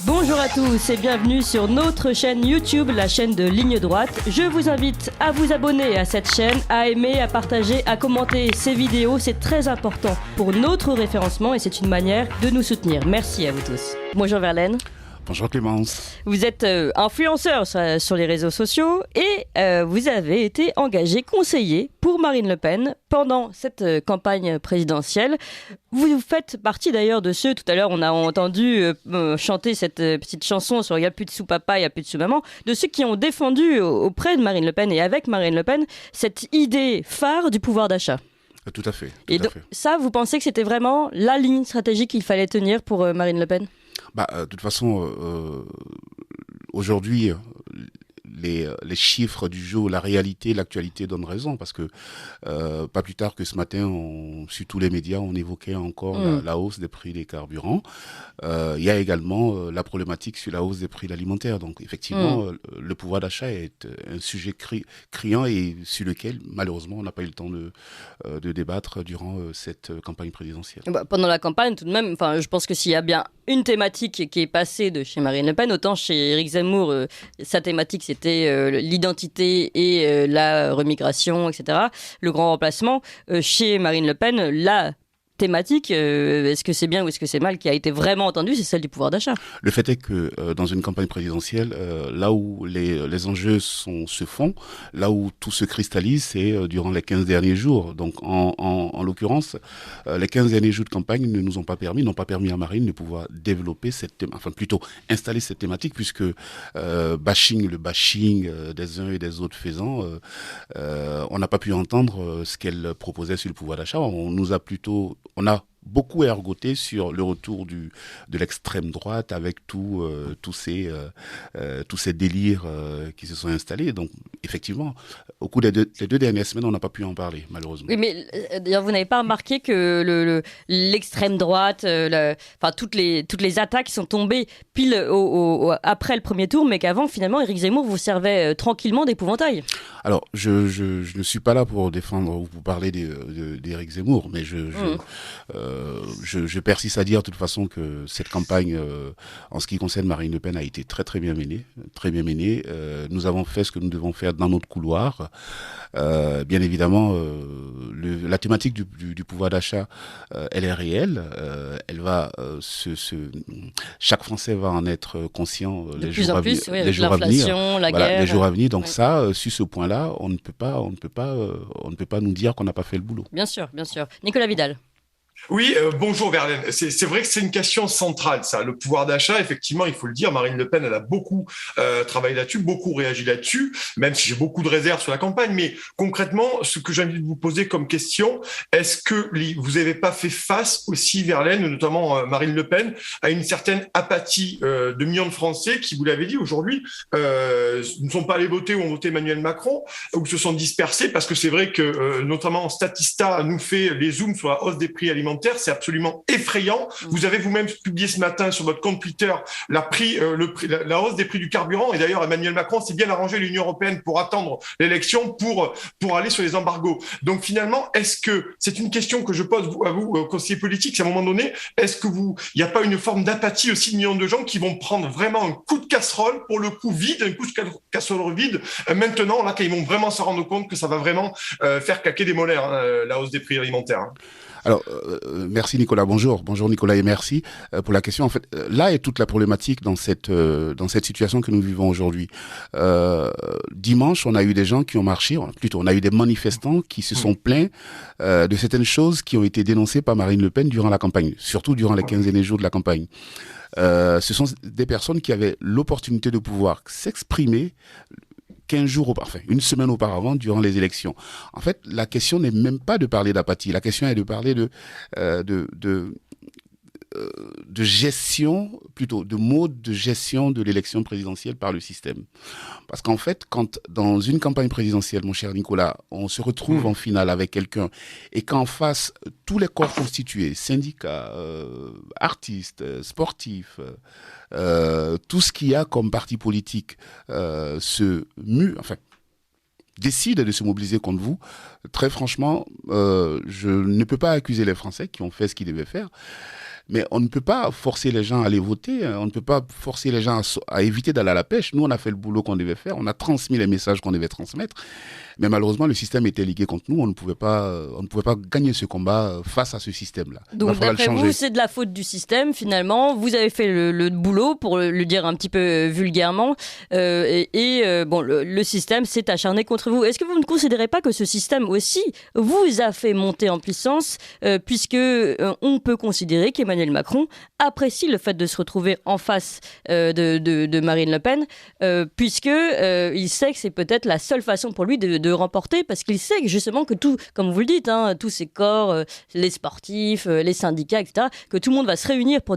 Bonjour à tous et bienvenue sur notre chaîne YouTube, la chaîne de Ligne Droite. Je vous invite à vous abonner à cette chaîne, à aimer, à partager, à commenter ces vidéos. C'est très important pour notre référencement et c'est une manière de nous soutenir. Merci à vous tous. Bonjour Verlaine. Bonjour Clémence. Vous êtes influenceur sur les réseaux sociaux et vous avez été engagé conseiller pour Marine Le Pen pendant cette campagne présidentielle. Vous faites partie d'ailleurs de ceux, tout à l'heure on a entendu chanter cette petite chanson sur « Il n'y a plus de sous-papa, il n'y a plus de sous-maman », de ceux qui ont défendu auprès de Marine Le Pen et avec Marine Le Pen cette idée phare du pouvoir d'achat. Tout à fait. Et donc, ça, vous pensez que c'était vraiment la ligne stratégique qu'il fallait tenir pour Marine Le Pen ? De toute façon, aujourd'hui, les chiffres du jour, la réalité, l'actualité donnent raison parce que pas plus tard que ce matin, sur tous les médias, on évoquait encore la hausse des prix des carburants. Il y a également la problématique sur la hausse des prix alimentaires. Donc effectivement, le pouvoir d'achat est un sujet criant et sur lequel, malheureusement, on n'a pas eu le temps de débattre durant cette campagne présidentielle. Pendant la campagne, tout de même, je pense que s'il y a bien une thématique qui est passée de chez Marine Le Pen, autant chez Éric Zemmour, sa thématique c'était l'identité et la remigration, etc., le grand remplacement. Chez Marine Le Pen, la thématique, est-ce que c'est bien ou est-ce que c'est mal, qui a été vraiment entendue, c'est celle du pouvoir d'achat. Le fait est que dans une campagne présidentielle, là où les enjeux se font, là où tout se cristallise, c'est durant les 15 derniers jours. Donc en l'occurrence, les 15 derniers jours de campagne n'ont pas permis à Marine de pouvoir développer installer cette thématique, puisque le bashing des uns et des autres faisant, on n'a pas pu entendre ce qu'elle proposait sur le pouvoir d'achat. On a beaucoup ergoté sur le retour de l'extrême droite avec tous ces délires qui se sont installés. Donc, effectivement, au cours des deux dernières semaines, on n'a pas pu en parler, malheureusement. Oui, mais d'ailleurs, vous n'avez pas remarqué que l'extrême droite, toutes les attaques sont tombées pile après le premier tour, mais qu'avant, finalement, Éric Zemmour vous servait tranquillement d'épouvantail. Alors, je ne suis pas là pour défendre ou pour parler d'Éric Zemmour, mais je persiste à dire de toute façon que cette campagne, en ce qui concerne Marine Le Pen, a été très très bien menée, très bien menée. Nous avons fait ce que nous devons faire dans notre couloir. Bien évidemment, la thématique du pouvoir d'achat, elle est réelle. Elle va chaque Français va en être conscient les jours à venir. L'inflation, la guerre. Les jours à venir. Donc ça, sur ce point-là, on ne peut pas nous dire qu'on n'a pas fait le boulot. Bien sûr, bien sûr. Nicolas Vidal. Oui, bonjour Verlaine. C'est vrai que c'est une question centrale, ça. Le pouvoir d'achat, effectivement, il faut le dire, Marine Le Pen, elle a beaucoup travaillé là-dessus, beaucoup réagi là-dessus, même si j'ai beaucoup de réserves sur la campagne. Mais concrètement, ce que j'ai envie de vous poser comme question, est-ce que vous n'avez pas fait face aussi, Verlaine, notamment Marine Le Pen, à une certaine apathie de millions de Français qui, vous l'avez dit aujourd'hui, ne sont pas allés voter ou ont voté Emmanuel Macron, ou se sont dispersés, parce que c'est vrai que notamment Statista nous fait les zooms sur la hausse des prix alimentaires. C'est absolument effrayant. Vous avez vous-même publié ce matin sur votre compte Twitter la hausse des prix du carburant. Et d'ailleurs, Emmanuel Macron s'est bien arrangé l'Union européenne pour attendre l'élection pour aller sur les embargos. Donc finalement, est-ce que c'est une question que je pose à vous, conseiller politique, à un moment donné, est-ce que il n'y a pas une forme d'apathie aussi de millions de gens qui vont prendre vraiment un coup de casserole pour le coup vide, un coup de casserole vide maintenant, là, quand ils vont vraiment se rendre compte que ça va vraiment faire claquer des molaires, la hausse des prix alimentaires. Alors, merci Nicolas, bonjour Nicolas et merci pour la question. En fait, là est toute la problématique dans cette situation que nous vivons aujourd'hui. Dimanche, on a eu des gens qui ont marché, on a eu des manifestants qui se sont plaints de certaines choses qui ont été dénoncées par Marine Le Pen durant la campagne, surtout durant les 15 derniers jours de la campagne. Ce sont des personnes qui avaient l'opportunité de pouvoir s'exprimer 15 jours une semaine auparavant, durant les élections. En fait, la question n'est même pas de parler d'apathie. La question est de parler de gestion, plutôt de mode de gestion de l'élection présidentielle par le système. Parce qu'en fait, quand dans une campagne présidentielle, mon cher Nicolas, on se retrouve en finale avec quelqu'un et qu'en face, tous les corps constitués, syndicats, artistes, sportifs, tout ce qu'il y a comme parti politique décide de se mobiliser contre vous, très franchement, je ne peux pas accuser les Français qui ont fait ce qu'ils devaient faire. Mais on ne peut pas forcer les gens à aller voter, on ne peut pas forcer les gens à éviter d'aller à la pêche. Nous, on a fait le boulot qu'on devait faire, on a transmis les messages qu'on devait transmettre. Mais malheureusement, le système était ligué contre nous. On ne pouvait pas gagner ce combat face à ce système-là. Donc, d'après vous, c'est de la faute du système, finalement. Vous avez fait le boulot, pour le dire un petit peu vulgairement. Bon, le système s'est acharné contre vous. Est-ce que vous ne considérez pas que ce système aussi vous a fait monter en puissance, puisque on peut considérer qu'Emmanuel Macron apprécie le fait de se retrouver en face de Marine Le Pen, puisque il sait que c'est peut-être la seule façon pour lui de remporter, parce qu'il sait que justement que tout, comme vous le dites, tous ces corps, les sportifs, les syndicats, etc., que tout le monde va se réunir pour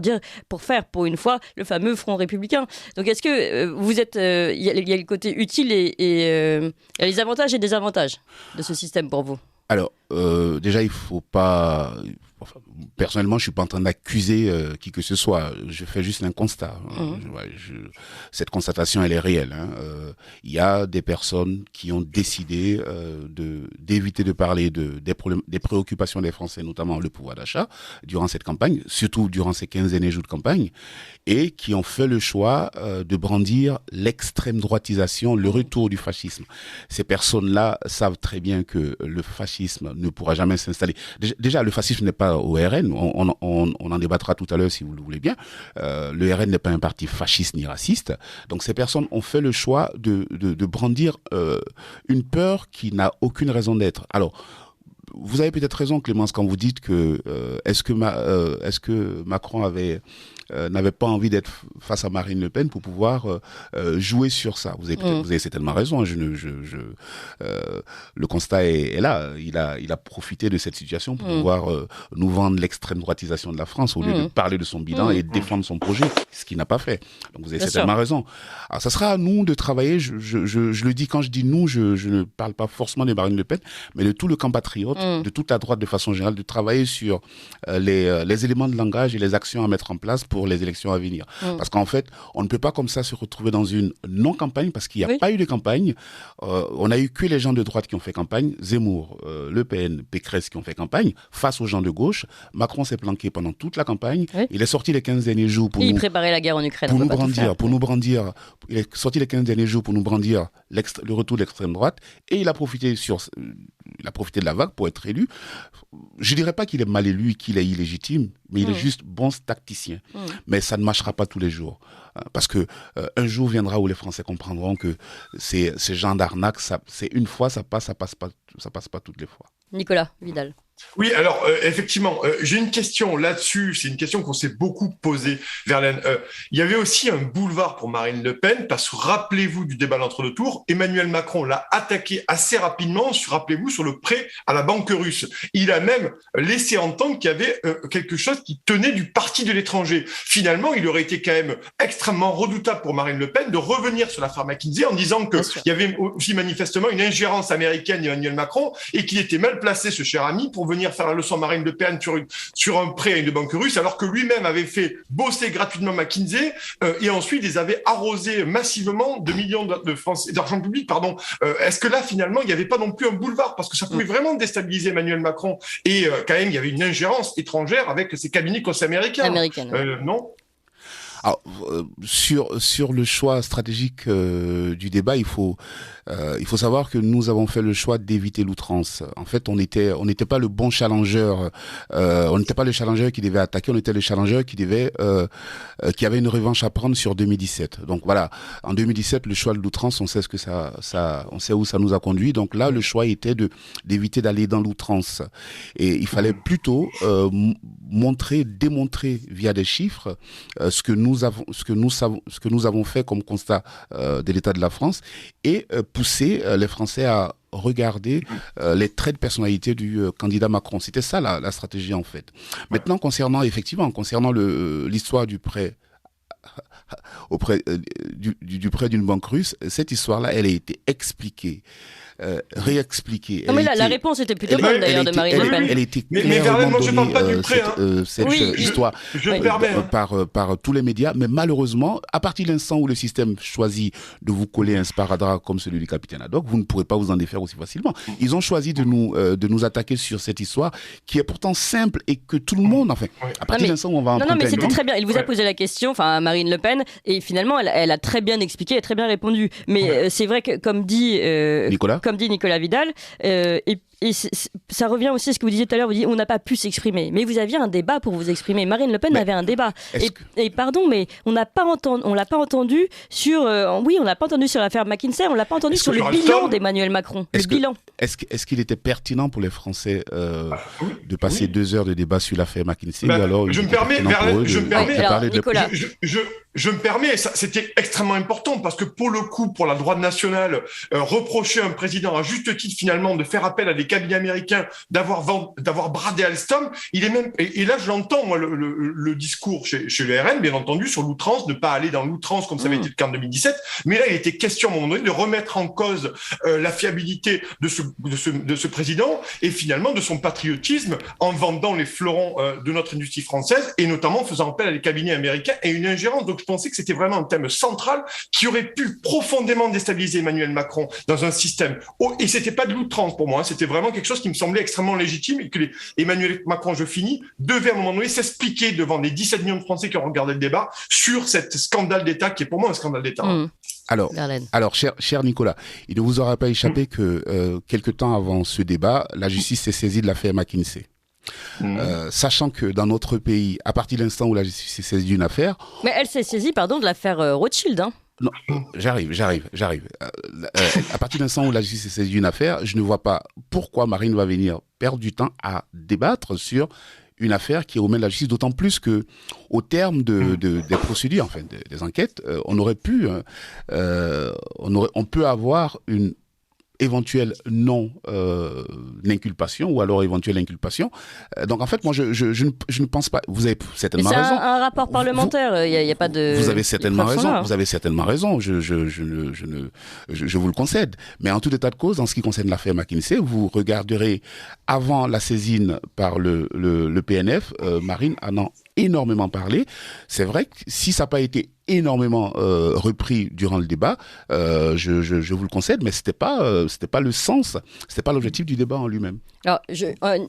faire pour une fois le fameux Front républicain. Donc est-ce que vous êtes, il y a le côté utile et les avantages et désavantages de ce système pour vous? Alors, déjà, il faut pas... Enfin, personnellement, je suis pas en train d'accuser qui que ce soit. Je fais juste un constat. Cette constatation, elle est réelle. Il y a des personnes qui ont décidé d'éviter de parler des préoccupations des Français, notamment le pouvoir d'achat, durant cette campagne, surtout durant ces 15 derniers jours de campagne, et qui ont fait le choix de brandir l'extrême droitisation, le retour du fascisme. Ces personnes-là savent très bien que le fascisme ne pourra jamais s'installer. Déjà, le fascisme n'est pas au RN, on en débattra tout à l'heure si vous le voulez bien. Le RN n'est pas un parti fasciste ni raciste. Donc ces personnes ont fait le choix de brandir une peur qui n'a aucune raison d'être. Alors, vous avez peut-être raison, Clémence, quand vous dites que est-ce que Macron n'avait pas envie d'être face à Marine Le Pen pour pouvoir jouer sur ça. Vous avez certainement raison. Le constat est là. Il a profité de cette situation pour pouvoir nous vendre l'extrême droitisation de la France au lieu de parler de son bilan et de défendre son projet, ce qu'il n'a pas fait. Donc vous avez certainement raison. Alors ça sera à nous de travailler. Je le dis, quand je dis nous, je ne parle pas forcément de Marine Le Pen, mais de tout le camp patriote, de toute la droite de façon générale, de travailler sur les éléments de langage et les actions à mettre en place pour les élections à venir. Parce qu'en fait, on ne peut pas comme ça se retrouver dans une non-campagne parce qu'il n'y a pas eu de campagne. On a eu que les gens de droite qui ont fait campagne, Zemmour, Le Pen, Pécresse qui ont fait campagne face aux gens de gauche. Macron s'est planqué pendant toute la campagne. Il est sorti les 15 derniers jours pour il préparait la guerre en Ukraine. Pour nous brandir. Il est sorti les 15 derniers jours pour nous brandir le retour de l'extrême droite et il a profité de la vague pour être élu. Je dirais pas qu'il est mal élu, qu'il est illégitime, mais il est juste bon tacticien. Mais ça ne marchera pas tous les jours. Parce que un jour viendra où les Français comprendront que ces gens d'arnaque, c'est une fois, ça passe pas toutes les fois. Nicolas Vidal. Oui, alors effectivement, j'ai une question là-dessus. C'est une question qu'on s'est beaucoup posée, Verlaine. Il y avait aussi un boulevard pour Marine Le Pen, parce que rappelez-vous du débat d'entre-deux tours, Emmanuel Macron l'a attaqué assez rapidement, rappelez-vous, sur le prêt à la banque russe. Il a même laissé entendre qu'il y avait quelque chose qui tenait du parti de l'étranger. Finalement, il aurait été quand même extrêmement redoutable pour Marine Le Pen de revenir sur l'affaire McKinsey en disant qu'il y avait aussi manifestement une ingérence américaine d'Emmanuel Macron et qu'il était mal placé, ce cher ami, pour venir faire la leçon à Marine Le Pen sur un prêt à une banque russe, alors que lui-même avait fait bosser gratuitement McKinsey et ensuite les avait arrosés massivement de millions d'argent public. Est-ce que là, finalement, il n'y avait pas non plus un boulevard? Parce que ça pouvait vraiment déstabiliser Emmanuel Macron. Et quand même, il y avait une ingérence étrangère avec ses cabinets conseils américains. Non? Alors, sur le choix stratégique du débat, il faut savoir que nous avons fait le choix d'éviter l'outrance. En fait, on n'était pas le bon challenger. On n'était pas le challenger qui devait attaquer. On était le challenger qui avait une revanche à prendre sur 2017. Donc voilà, en 2017, le choix de l'outrance, on sait on sait où ça nous a conduit. Donc là, le choix était d'éviter d'aller dans l'outrance. Et il fallait plutôt démontrer via des chiffres ce que nous avons fait comme constat de l'état de la France et pousser les Français à regarder les traits de personnalité du candidat Macron. C'était ça la stratégie en fait. Maintenant, concernant l'histoire du prêt du prêt d'une banque russe, cette histoire-là, elle a été expliquée réexpliquer. Non, mais la réponse était plutôt bonne d'ailleurs de Marine Le Pen. Elle était mais Verlaine, moi je ne parle pas du prêt. Cette histoire je me permets, par tous les médias, mais malheureusement, à partir de l'instant où le système choisit de vous coller un sparadrap comme celui du capitaine Haddock, vous ne pourrez pas vous en défaire aussi facilement. Ils ont choisi de nous attaquer sur cette histoire qui est pourtant simple et que tout le monde, enfin, à partir de l'instant où on va Non, mais c'était très bien. Il vous a posé la question, enfin, Marine Le Pen, et finalement, elle a très bien expliqué et très bien répondu. Mais c'est vrai que, comme dit Nicolas Vidal, et ça revient aussi à ce que vous disiez tout à l'heure, vous dites on n'a pas pu s'exprimer. Mais vous aviez un débat pour vous exprimer. Marine Le Pen avait un débat. Et pardon, mais on l'a pas entendu sur l'affaire McKinsey, on l'a pas entendu sur le bilan d'Emmanuel Macron. Est-ce qu'il était pertinent pour les Français de passer 2 heures de débat sur l'affaire McKinsey ou alors je me permets, c'était extrêmement important parce que pour le coup, pour la droite nationale, reprocher à un président à juste titre finalement de faire appel à des cabinets américains, d'avoir bradé Alstom, il est même et là je l'entends moi le discours chez le RN bien entendu sur l'outrance, ne pas aller dans l'outrance comme ça avait été le cas en 2017, mais là il était question à un moment donné de remettre en cause la fiabilité de ce président et finalement de son patriotisme en vendant les fleurons de notre industrie française et notamment en faisant appel à des cabinets américains et une ingérence. Donc je pensais que c'était vraiment un thème central qui aurait pu profondément déstabiliser Emmanuel Macron dans un système. Et c'était pas de l'outrance pour moi, hein. C'était vraiment quelque chose qui me semblait extrêmement légitime et que Emmanuel Macron, je finis, devait à un moment donné s'expliquer devant les 17 millions de Français qui ont regardé le débat sur cet scandale d'État qui est pour moi un scandale d'État. Alors, cher Nicolas, il ne vous aura pas échappé que quelque temps avant ce débat, la justice s'est saisie de l'affaire McKinsey. Sachant que dans notre pays, à partir de l'instant où la justice s'est saisie d'une affaire... Mais elle s'est saisie, de l'affaire Rothschild, hein. Non, j'arrive. À partir de l'instant où la justice s'est saisie d'une affaire, je ne vois pas pourquoi Marine va venir perdre du temps à débattre sur une affaire qui est aux mains de la justice, d'autant plus que, au terme des procédures, enfin des enquêtes, on peut avoir une éventuelle non-inculpation ou alors éventuelle inculpation. Donc en fait, moi, je ne pense pas. Vous avez certainement raison. C'est un rapport parlementaire. Il y a pas de. Vous avez certainement raison. Vous avez certainement raison. Je vous le concède. Mais en tout état de cause, en ce qui concerne l'affaire McKinsey, vous regarderez avant la saisine par le PNF, Marine en a énormément parlé. C'est vrai que si ça n'a pas été énormément repris durant le débat, je vous le concède, mais c'était pas le sens, c'était pas l'objectif du débat en lui-même. Alors,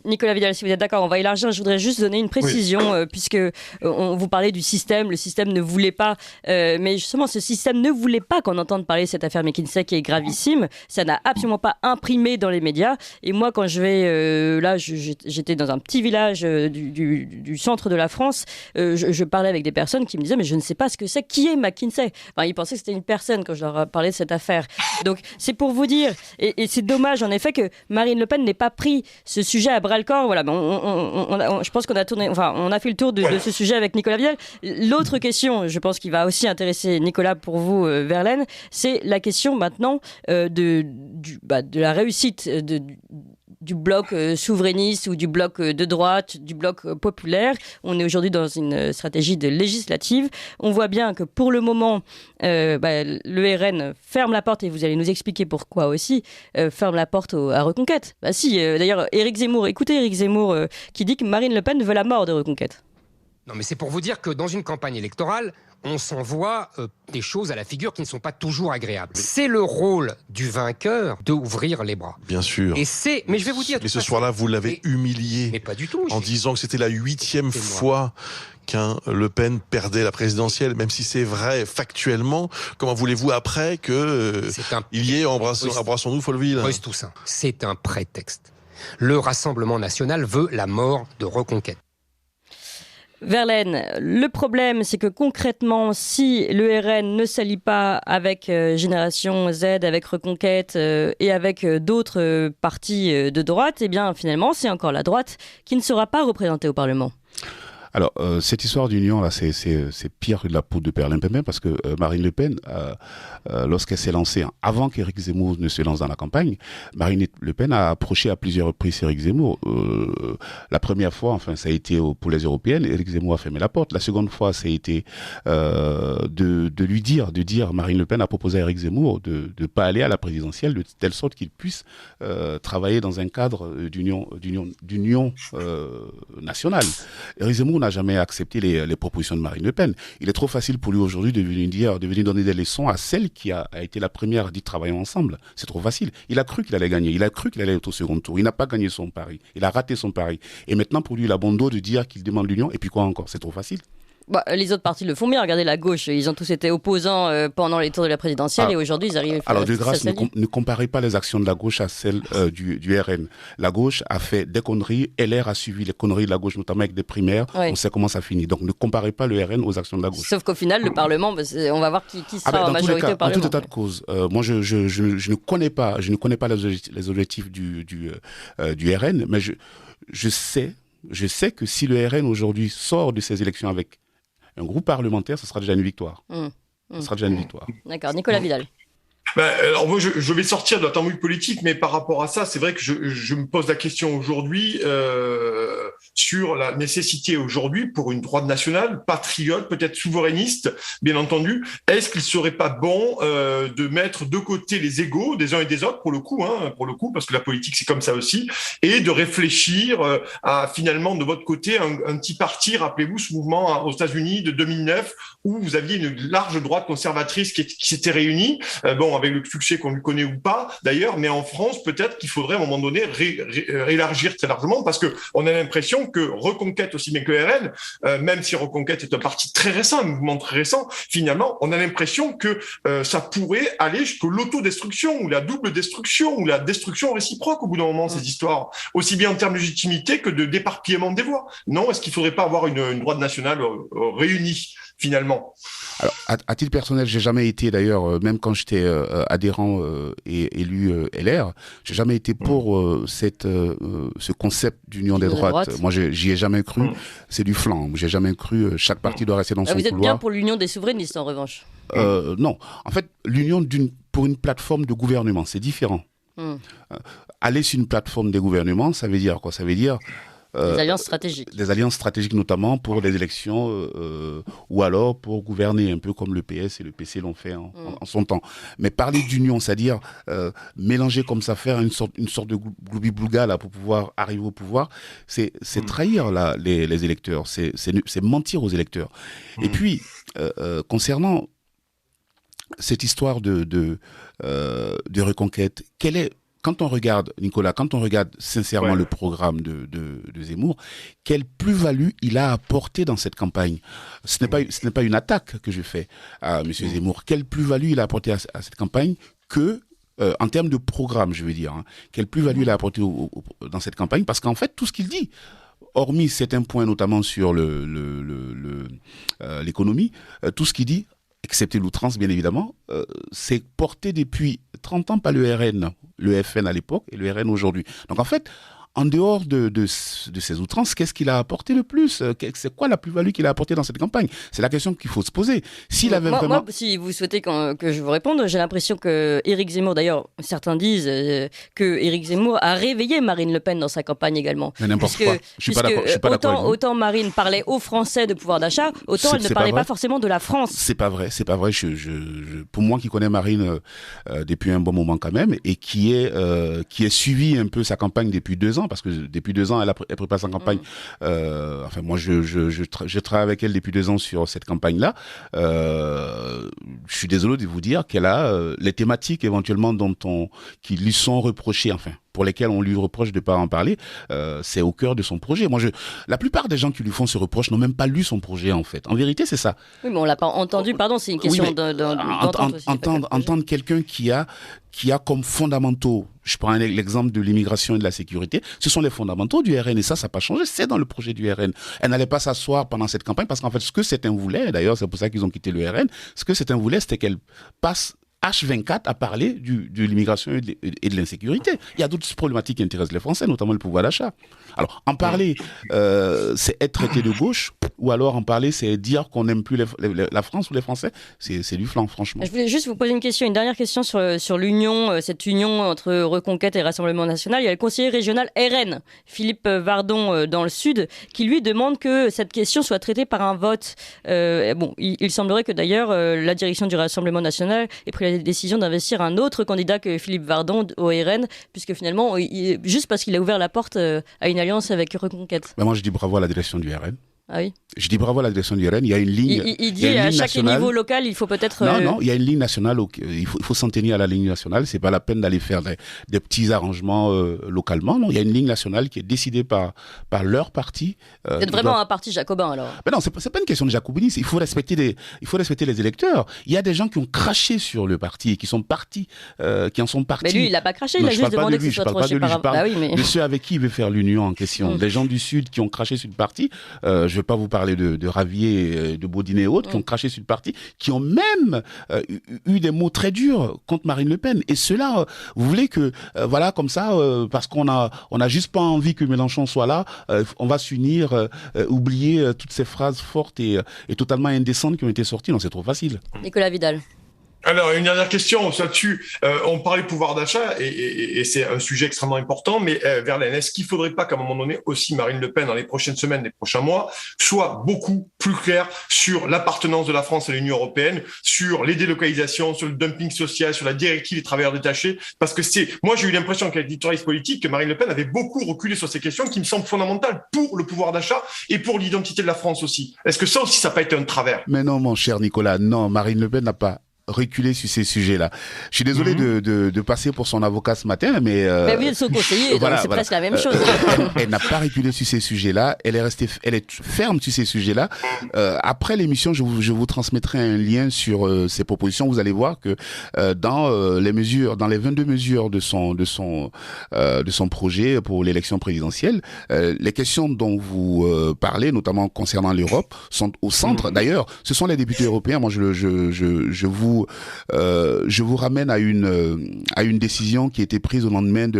Nicolas Vidal, si vous êtes d'accord, on va élargir. Je voudrais juste donner une précision, puisque on vous parlait du système. Le système ne voulait pas, mais justement, ce système ne voulait pas qu'on entende parler de cette affaire McKinsey qui est gravissime. Ça n'a absolument pas imprimé dans les médias. Et moi, quand je vais, j'étais dans un petit village du centre de la France. Je parlais avec des personnes qui me disaient, mais je ne sais pas ce que c'est. Qui est McKinsey ? Enfin, ils pensaient que c'était une personne quand je leur parlais de cette affaire. Donc, c'est pour vous dire, et c'est dommage en effet que Marine Le Pen n'ait pas pris ce sujet à bras-le-corps. Voilà, je pense qu'on a on a fait le tour de ce sujet avec Nicolas Vidal. L'autre question, je pense, qui va aussi intéresser Nicolas pour vous, Verlaine, c'est la question maintenant de la réussite du bloc souverainiste ou du bloc de droite, du bloc populaire. On est aujourd'hui dans une stratégie de législative. On voit bien que pour le moment, le RN ferme la porte, et vous allez nous expliquer pourquoi aussi, ferme la porte à Reconquête. D'ailleurs, écoutez Éric Zemmour qui dit que Marine Le Pen veut la mort de Reconquête. Non, mais c'est pour vous dire que dans une campagne électorale, on s'envoie des choses à la figure qui ne sont pas toujours agréables. C'est le rôle du vainqueur d'ouvrir les bras. Bien sûr. Mais je vais vous dire... Mais ce soir-là, vous l'avez humilié. Mais pas du tout. En disant que c'était la 8e fois qu'un Le Pen perdait la présidentielle, même si c'est vrai factuellement. Comment voulez-vous après que il y ait Embrassons-nous Folleville ? Maurice Toussaint, c'est un prétexte. Le Rassemblement national veut la mort de Reconquête. Verlaine, le problème, c'est que concrètement, si le RN ne s'allie pas avec Génération Z, avec Reconquête et avec d'autres partis de droite, eh bien finalement, c'est encore la droite qui ne sera pas représentée au Parlement. Alors, cette histoire d'union, là, c'est pire que de la poudre de perlimpinpin parce que Marine Le Pen, lorsqu'elle s'est lancée, avant qu'Éric Zemmour ne se lance dans la campagne, Marine Le Pen a approché à plusieurs reprises Éric Zemmour. La première fois, enfin, ça a été pour les européennes, Éric Zemmour a fermé la porte. La seconde fois, ça a été de lui dire, Marine Le Pen a proposé à Éric Zemmour de ne pas aller à la présidentielle de telle sorte qu'il puisse travailler dans un cadre d'union nationale. Éric Zemmour n'a jamais accepté les propositions de Marine Le Pen. Il est trop facile pour lui aujourd'hui de venir donner des leçons à celle qui a été la première à dire travaillons ensemble. C'est trop facile. Il a cru qu'il allait gagner. Il a cru qu'il allait être au second tour. Il n'a pas gagné son pari. Il a raté son pari. Et maintenant, pour lui, il a bon dos de dire qu'il demande l'union. Et puis quoi encore? C'est trop facile. Bah, les autres partis le font bien. Regardez la gauche, ils ont tous été opposants pendant les tours de la présidentielle et aujourd'hui ils arrivent. Alors de grâce, ne comparez pas les actions de la gauche à celles du RN. La gauche a fait des conneries, LR a suivi les conneries de la gauche, notamment avec des primaires. Oui. On sait comment ça finit. Donc ne comparez pas le RN aux actions de la gauche. Sauf qu'au final, le Parlement, on va voir qui sera en majorité au Parlement. En tout état de cause, moi je ne connais pas les objectifs du RN, mais je sais que si le RN aujourd'hui sort de ces élections avec un groupe parlementaire, ce sera déjà une victoire. Ce sera déjà une victoire. D'accord. Nicolas Vidal. Alors moi, je vais sortir de la tambouille politique, mais par rapport à ça, c'est vrai que je me pose la question aujourd'hui sur la nécessité aujourd'hui pour une droite nationale, patriote, peut-être souverainiste, bien entendu, est-ce qu'il serait pas bon de mettre de côté les égos des uns et des autres, pour le coup, parce que la politique c'est comme ça aussi, et de réfléchir à finalement de votre côté un petit parti, rappelez-vous ce mouvement aux États-Unis de 2009 où vous aviez une large droite conservatrice qui s'était réunie, avec le succès qu'on lui connaît ou pas d'ailleurs, mais en France peut-être qu'il faudrait à un moment donné élargir très largement parce que on a l'impression que Reconquête aussi bien que le RN, même si Reconquête est un parti très récent, un mouvement très récent, finalement on a l'impression que ça pourrait aller jusqu'à l'autodestruction ou la double destruction ou la destruction réciproque au bout d'un moment, ces histoires, aussi bien en termes de légitimité que de d'éparpillement des voix. Non, est-ce qu'il faudrait pas avoir une droite nationale réunie finalement? Alors, à titre personnel, j'ai jamais été d'ailleurs, même quand j'étais adhérent et élu LR, j'ai jamais été pour ce concept d'union des droites. Moi, j'y ai jamais cru. C'est du flan. J'ai jamais cru. Chaque parti doit rester dans son couloir. Vous êtes bien pour l'union des souverainistes, en revanche? Non. En fait, l'union pour une plateforme de gouvernement, c'est différent. Aller sur une plateforme de gouvernement, ça veut dire quoi? Ça veut dire des alliances stratégiques. Des alliances stratégiques notamment pour des élections ou alors pour gouverner, un peu comme le PS et le PC l'ont fait en son temps. Mais parler d'union, c'est-à-dire mélanger comme ça, faire une sorte de gloubi-boulga là pour pouvoir arriver au pouvoir, c'est trahir là, les électeurs, c'est mentir aux électeurs. Et puis, concernant cette histoire de Reconquête, quand on regarde, Nicolas, sincèrement le programme de Zemmour, quelle plus-value il a apporté dans cette campagne? Ce n'est pas une attaque que je fais à M. Zemmour. Quelle plus-value il a apporté à cette campagne que, en termes de programme, je veux dire, quelle plus-value il a apporté dans cette campagne? Parce qu'en fait, tout ce qu'il dit, hormis certains points, notamment sur l'économie, tout ce qu'il dit, excepté l'outrance bien évidemment, c'est porté depuis 30 ans par le RN, le FN à l'époque et le RN aujourd'hui. Donc en fait, en dehors de ces outrances, qu'est-ce qu'il a apporté le plus? C'est quoi la plus-value qu'il a apporté dans cette campagne? C'est la question qu'il faut se poser. S'il avait moi, si vous souhaitez que je vous réponde, j'ai l'impression que Éric Zemmour, d'ailleurs, certains disent que Éric Zemmour a réveillé Marine Le Pen dans sa campagne également. Mais n'importe quoi. Je suis pas d'accord. Autant Marine parlait aux Français de pouvoir d'achat, autant elle ne parlait pas forcément de la France. C'est pas vrai. Pour moi qui connais Marine depuis un bon moment quand même et qui est suivi un peu sa campagne depuis 2 ans. Parce que depuis 2 ans, elle prépare sa campagne. Moi, je travaille avec elle depuis 2 ans sur cette campagne-là. Je suis désolé de vous dire qu'elle a les thématiques éventuellement qui lui sont reprochées, pour lesquelles on lui reproche de ne pas en parler, c'est au cœur de son projet. La plupart des gens qui lui font ce reproche n'ont même pas lu son projet, en fait. En vérité, c'est ça. Oui, mais on l'a pas entendu. Pardon, c'est une question d'entente aussi. Entendre quelqu'un qui a comme fondamentaux, je prends l'exemple de l'immigration et de la sécurité, ce sont les fondamentaux du RN et ça n'a pas changé, c'est dans le projet du RN. Elle n'allait pas s'asseoir pendant cette campagne parce qu'en fait, ce que certains voulaient, d'ailleurs c'est pour ça qu'ils ont quitté le RN, ce que certains voulaient, c'était qu'elle passe H24 à parler de l'immigration et de l'insécurité. Il y a d'autres problématiques qui intéressent les Français, notamment le pouvoir d'achat. Alors, en parler, c'est être traité de gauche, ou alors en parler, c'est dire qu'on n'aime plus la France ou les Français. C'est du flanc, franchement. Je voulais juste vous poser une dernière question sur l'union, cette union entre Reconquête et Rassemblement National. Il y a le conseiller régional RN, Philippe Vardon, dans le Sud, qui lui demande que cette question soit traitée par un vote. Il semblerait que d'ailleurs, la direction du Rassemblement National ait pris la décision d'investir un autre candidat que Philippe Vardon au RN, puisque finalement, juste parce qu'il a ouvert la porte à une alliance avec Reconquête. Moi, je dis bravo à la direction du RN. Ah oui. Je dis bravo à la direction du RN. Il y a une ligne. Il dit à chaque niveau local, il faut peut-être. Non, il y a une ligne nationale. Il faut s'en tenir à la ligne nationale. C'est pas la peine d'aller faire des petits arrangements localement. Non, il y a une ligne nationale qui est décidée par leur parti. C'est vraiment un parti jacobin alors. Mais non, c'est pas une question de jacobinisme. Il faut respecter les électeurs. Il y a des gens qui ont craché sur le parti et qui sont partis, qui en sont partis. Mais lui, il n'a pas craché. Il a juste demandé que ce soit tranché par. Bah oui, mais ceux avec qui il veut faire l'union en question. Des gens du Sud qui ont craché sur le parti. Je vais pas vous parler de Ravier, de Baudinet et autres, qui ont craché sur le parti, qui ont même eu des mots très durs contre Marine Le Pen. Et ceux-là, vous voulez que, voilà, comme ça, parce qu'on a juste pas envie que Mélenchon soit là, on va s'unir, oublier toutes ces phrases fortes et totalement indécentes qui ont été sorties. Non, c'est trop facile. Nicolas Vidal. Alors, une dernière question là-dessus. On parlait pouvoir d'achat et c'est un sujet extrêmement important, mais Verlaine, est-ce qu'il ne faudrait pas qu'à un moment donné aussi Marine Le Pen, dans les prochaines semaines, les prochains mois, soit beaucoup plus claire sur l'appartenance de la France à l'Union européenne, sur les délocalisations, sur le dumping social, sur la directive des travailleurs détachés? Parce que moi j'ai eu l'impression qu'avec l'éditorialiste politique, que Marine Le Pen avait beaucoup reculé sur ces questions qui me semblent fondamentales pour le pouvoir d'achat et pour l'identité de la France aussi. Est-ce que ça aussi, ça n'a pas été un travers? Mais non, mon cher Nicolas, non, Marine Le Pen n'a pas reculer sur ces sujets-là. Je suis désolé de passer pour son avocat ce matin, mais oui, son conseiller, donc c'est presque la même chose. Elle n'a pas reculé sur ces sujets-là. Elle est ferme sur ces sujets-là. Après l'émission, je vous transmettrai un lien sur ces propositions. Vous allez voir que dans les 22 mesures de son projet pour l'élection présidentielle, les questions dont vous parlez, notamment concernant l'Europe, sont au centre. D'ailleurs, ce sont les députés européens. Moi, je vous ramène à une décision qui a été prise au lendemain de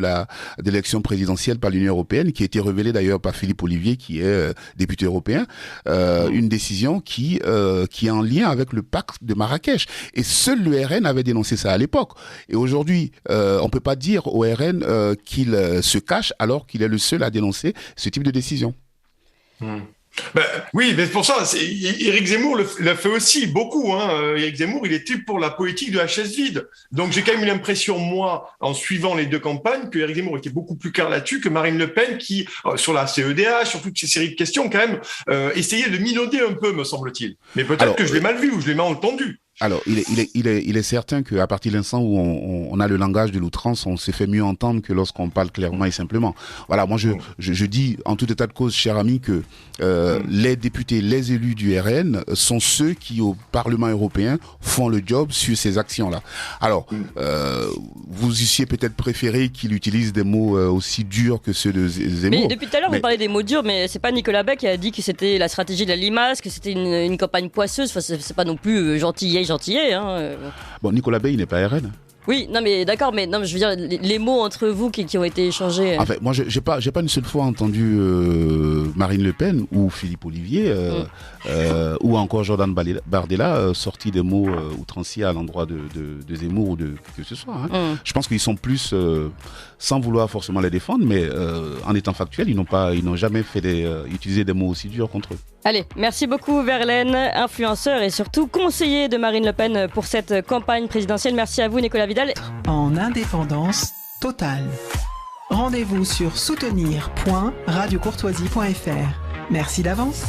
l'élection présidentielle par l'Union européenne, qui a été révélée d'ailleurs par Philippe Ollivier, qui est député européen, une décision qui est en lien avec le pacte de Marrakech. Et seul le RN avait dénoncé ça à l'époque. Et aujourd'hui, on peut pas dire au RN qu'il se cache alors qu'il est le seul à dénoncer ce type de décision. Oui, mais pour ça, Éric Zemmour le fait aussi beaucoup. Éric Zemmour, il était pour la politique de la chaise vide. Donc j'ai quand même eu l'impression, moi, en suivant les deux campagnes, que Éric Zemmour était beaucoup plus clair là-dessus que Marine Le Pen, qui, sur la CEDH, sur toutes ces séries de questions, quand même, essayait de minauder un peu, me semble-t-il. Mais peut-être que je l'ai mal vu ou je l'ai mal entendu. Alors, il est certain qu'à partir de l'instant où on a le langage de l'outrance, on se fait mieux entendre que lorsqu'on parle clairement et simplement. Voilà, moi je dis en tout état de cause, cher ami, que les députés, les élus du RN sont ceux qui, au Parlement européen, font le job sur ces actions-là. Alors, vous eussiez peut-être préféré qu'il utilise des mots aussi durs que ceux de Zemmour. Mais depuis tout à l'heure, vous parlez des mots durs, mais c'est pas Nicolas Bay qui a dit que c'était la stratégie de la limace, que c'était une campagne poisseuse. Enfin, c'est pas non plus gentillet. Bon, Nicolas Bay, il n'est pas RN. Oui, non mais d'accord, mais non, je veux dire les mots entre vous qui ont été échangés. En fait, moi, j'ai pas une seule fois entendu Marine Le Pen ou Philippe Ollivier ou encore Jordan Bardella sorti des mots outranciers à l'endroit de Zemmour ou de qui que ce soit. Je pense qu'ils sont plus, sans vouloir forcément les défendre, mais en étant factuels, ils n'ont jamais utilisé des mots aussi durs contre eux. Allez, merci beaucoup Verlaine, influenceur et surtout conseiller de Marine Le Pen pour cette campagne présidentielle. Merci à vous Nicolas Vidal. En indépendance totale. Rendez-vous sur soutenir.radiocourtoisie.fr. Merci d'avance.